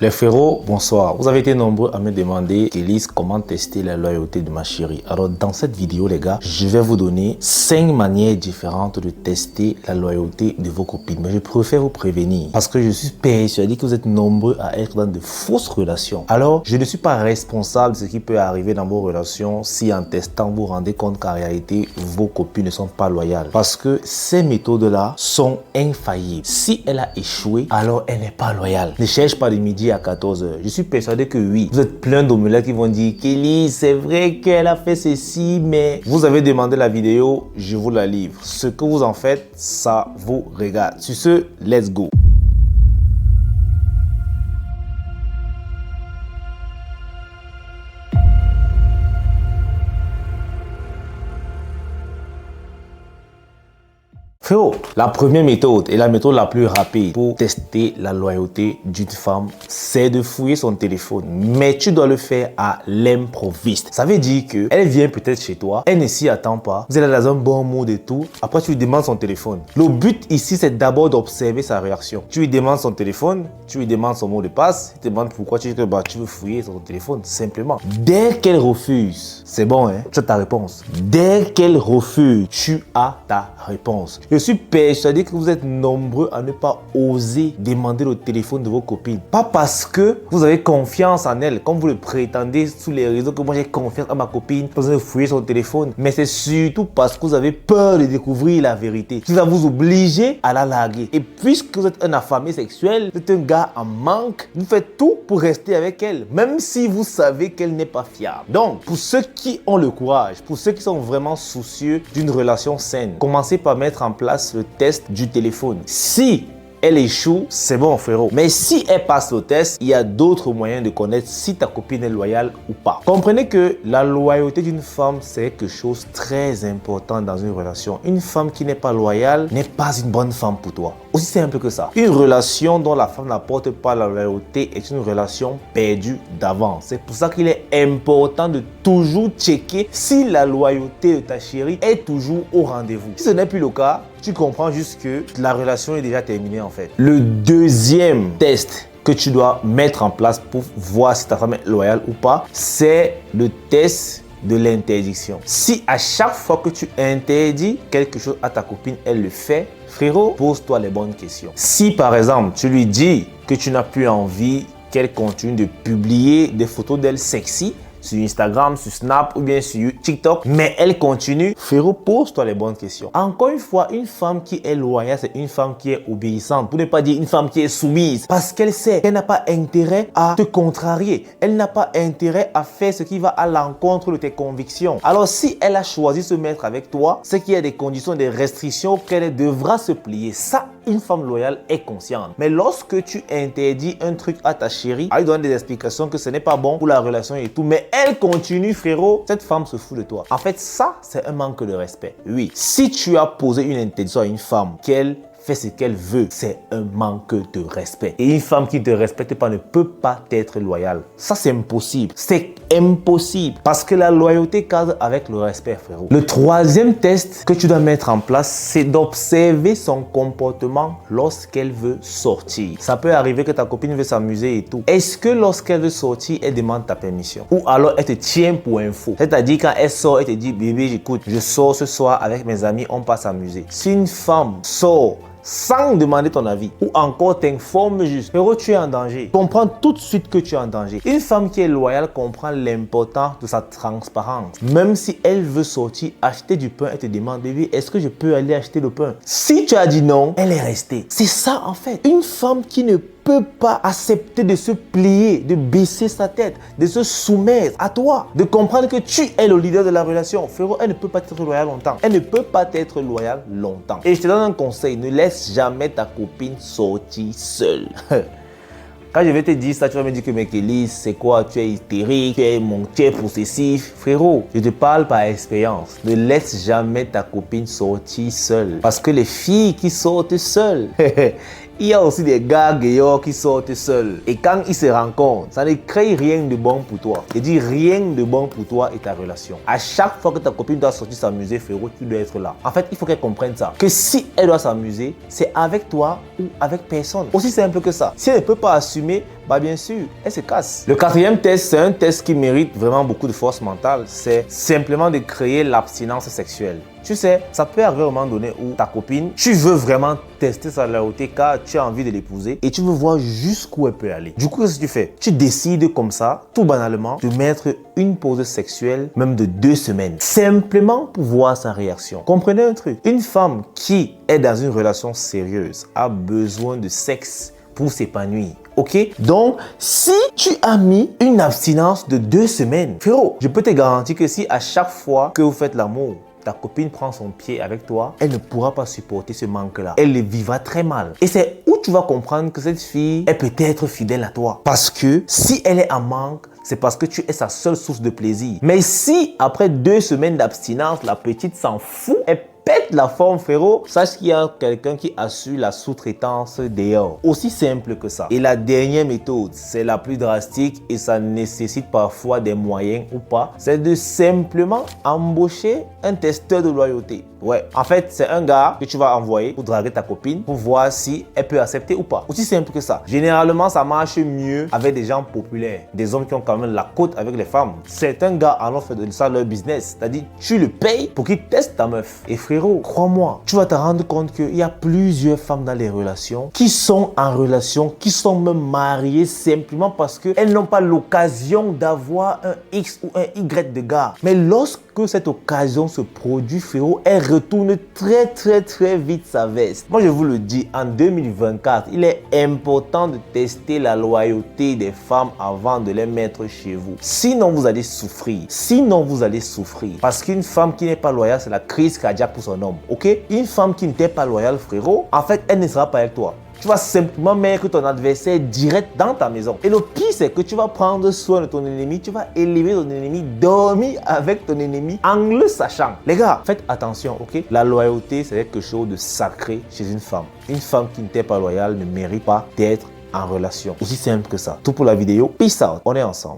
Les frérots, bonsoir. Vous avez été nombreux à me demander, Kelly, comment tester la loyauté de ma chérie. Alors, dans cette vidéo, les gars, je vais vous donner 5 manières différentes de tester la loyauté de vos copines. Mais je préfère vous prévenir parce que je suis persuadé que vous êtes nombreux à être dans de fausses relations. Alors, je ne suis pas responsable de ce qui peut arriver dans vos relations si en testant, vous vous rendez compte qu'en réalité, vos copines ne sont pas loyales. Parce que ces méthodes-là sont infaillibles. Si elle a échoué, alors elle n'est pas loyale. Ne cherche pas de midi à 14h. Je suis persuadé que oui, vous êtes plein d'omelettes qui vont dire Kelly, c'est vrai qu'elle a fait ceci, mais vous avez demandé la vidéo, je vous la livre. Ce que vous en faites, ça vous regarde. Sur ce, let's go. Frérot, la première méthode et la méthode la plus rapide pour tester la loyauté d'une femme, c'est de fouiller son téléphone. Mais tu dois le faire à l'improviste. Ça veut dire que elle vient peut-être chez toi, elle ne s'y attend pas, vous êtes dans un bon mood et tout. Après, tu lui demandes son téléphone. Le but ici, c'est d'abord d'observer sa réaction. Tu lui demandes son téléphone, tu lui demandes son mot de passe, tu te demandes pourquoi tu dis que tu veux fouiller son téléphone, simplement. Dès qu'elle refuse, c'est bon, hein, tu as ta réponse. Dès qu'elle refuse, tu as ta réponse. Je suis persuadé que vous êtes nombreux à ne pas oser demander le téléphone de vos copines. Pas parce que vous avez confiance en elle, comme vous le prétendez sous les réseaux, que moi j'ai confiance à ma copine, pas besoin de fouiller son téléphone. Mais c'est surtout parce que vous avez peur de découvrir la vérité, qui va vous obliger à la larguer. Et puisque vous êtes un affamé sexuel, vous êtes un gars en manque, vous faites tout pour rester avec elle, même si vous savez qu'elle n'est pas fiable. Donc, pour ceux qui ont le courage, pour ceux qui sont vraiment soucieux d'une relation saine, commencez par mettre en place le test du téléphone. Si elle échoue, c'est bon frérot. Mais si elle passe le test, il y a d'autres moyens de connaître si ta copine est loyale ou pas. Comprenez que la loyauté d'une femme, c'est quelque chose de très important dans une relation. Une femme qui n'est pas loyale n'est pas une bonne femme pour toi. Aussi simple que ça. Une relation dont la femme n'apporte pas la loyauté est une relation perdue d'avance. C'est pour ça qu'il est important de toujours checker si la loyauté de ta chérie est toujours au rendez-vous. Si ce n'est plus le cas, tu comprends juste que la relation est déjà terminée en fait. Le deuxième test que tu dois mettre en place pour voir si ta femme est loyale ou pas, c'est le test de l'interdiction. Si à chaque fois que tu interdis quelque chose à ta copine, elle le fait, frérot, pose-toi les bonnes questions. Si par exemple, tu lui dis que tu n'as plus envie qu'elle continue de publier des photos d'elle sexy, sur Instagram, sur Snap ou bien sur TikTok, mais elle continue, frérot, pose-toi les bonnes questions. Encore une fois, une femme qui est loyale, c'est une femme qui est obéissante, pour ne pas dire une femme qui est soumise, parce qu'elle sait qu'elle n'a pas intérêt à te contrarier, elle n'a pas intérêt à faire ce qui va à l'encontre de tes convictions. Alors si elle a choisi de se mettre avec toi, c'est qu'il y a des conditions, des restrictions qu'elle devra se plier. Ça, une femme loyale est consciente. Mais lorsque tu interdis un truc à ta chérie, elle donne des explications que ce n'est pas bon pour la relation et tout, mais elle continue, frérot, cette femme se fout de toi. En fait, ça, c'est un manque de respect. Oui, si tu as posé une interdiction à une femme, qu'elle fait ce qu'elle veut, c'est un manque de respect. Et une femme qui ne te respecte pas ne peut pas être loyale. Ça, c'est impossible. C'est impossible. Parce que la loyauté cadre avec le respect, frérot. Le troisième test que tu dois mettre en place, c'est d'observer son comportement lorsqu'elle veut sortir. Ça peut arriver que ta copine veut s'amuser et tout. Est-ce que lorsqu'elle veut sortir, elle demande ta permission? Ou alors elle te tient pour info? C'est-à-dire quand elle sort, elle te dit, bébé, j'écoute, je sors ce soir avec mes amis, on passe s'amuser. Si une femme sort sans demander ton avis ou encore t'informe juste, frérot, tu es en danger. Comprends tout de suite que tu es en danger. Une femme qui est loyale comprend l'importance de sa transparence. Même si elle veut sortir acheter du pain, elle te demande, bébé, est-ce que je peux aller acheter le pain? Si tu as dit non, elle est restée. C'est ça en fait. Une femme qui ne peut pas accepter de se plier, de baisser sa tête, de se soumettre à toi, de comprendre que tu es le leader de la relation. Frérot, elle ne peut pas être loyale longtemps. Elle ne peut pas être loyale longtemps. Et je te donne un conseil, ne laisse jamais ta copine sortir seule. Quand je vais te dire ça, tu vas me dire que mec Elise, c'est quoi? Tu es hystérique, tu es possessif. Frérot, je te parle par expérience. Ne laisse jamais ta copine sortir seule. Parce que les filles qui sortent seules, il y a aussi des gars gaillards qui sortent seuls. Et quand ils se rencontrent, ça ne crée rien de bon pour toi. Je dis rien de bon pour toi et ta relation. À chaque fois que ta copine doit sortir s'amuser, frérot, tu dois être là. En fait, il faut qu'elle comprenne ça. Que si elle doit s'amuser, c'est avec toi ou avec personne. Aussi simple que ça. Si elle ne peut pas assumer, bah bien sûr, elle se casse. Le quatrième test, c'est un test qui mérite vraiment beaucoup de force mentale. C'est simplement de créer l'abstinence sexuelle. Tu sais, ça peut arriver à un moment donné où ta copine, tu veux vraiment tester sa loyauté car tu as envie de l'épouser et tu veux voir jusqu'où elle peut aller. Du coup, qu'est-ce que tu fais? Tu décides comme ça, tout banalement, de mettre une pause sexuelle, même de 2 semaines, simplement pour voir sa réaction. Comprenez un truc, une femme qui est dans une relation sérieuse a besoin de sexe pour s'épanouir. Ok? Donc, si tu as mis une abstinence de 2 semaines, frérot, je peux te garantir que si à chaque fois que vous faites l'amour, ta copine prend son pied avec toi, elle ne pourra pas supporter ce manque-là. Elle le vivra très mal. Et c'est où tu vas comprendre que cette fille est peut-être fidèle à toi. Parce que si elle est en manque, c'est parce que tu es sa seule source de plaisir. Mais si après 2 semaines d'abstinence, la petite s'en fout, elle pète la forme, frérot, sache qu'il y a quelqu'un qui assure la sous-traitance dehors. Aussi simple que ça. Et la dernière méthode, c'est la plus drastique et ça nécessite parfois des moyens ou pas, c'est de simplement embaucher un testeur de loyauté. Ouais, en fait, c'est un gars que tu vas envoyer pour draguer ta copine pour voir si elle peut accepter ou pas. Aussi simple que ça. Généralement, ça marche mieux avec des gens populaires, des hommes qui ont quand même la cote avec les femmes. Certains gars en ont fait de ça leur business. C'est-à-dire, tu le payes pour qu'il teste ta meuf. Et frérot, crois-moi, tu vas te rendre compte qu'il y a plusieurs femmes dans les relations qui sont en relation, qui sont même mariées simplement parce qu'elles n'ont pas l'occasion d'avoir un X ou un Y de gars. Mais lorsque cette occasion se produit, frérot, elle retourne très vite sa veste. Moi, je vous le dis, en 2024, il est important de tester la loyauté des femmes avant de les mettre chez vous. Sinon, vous allez souffrir. Parce qu'une femme qui n'est pas loyale, c'est la crise cardiaque pour son homme. Ok? Une femme qui n'était pas loyale, frérot, en fait, elle ne sera pas avec toi. Tu vas simplement mettre ton adversaire direct dans ta maison. Et le pire, c'est que tu vas prendre soin de ton ennemi, tu vas élever ton ennemi, dormir avec ton ennemi en le sachant. Les gars, faites attention, ok? La loyauté, c'est quelque chose de sacré chez une femme. Une femme qui n'était pas loyale ne mérite pas d'être en relation. Aussi simple que ça. Tout pour la vidéo. Peace out. On est ensemble.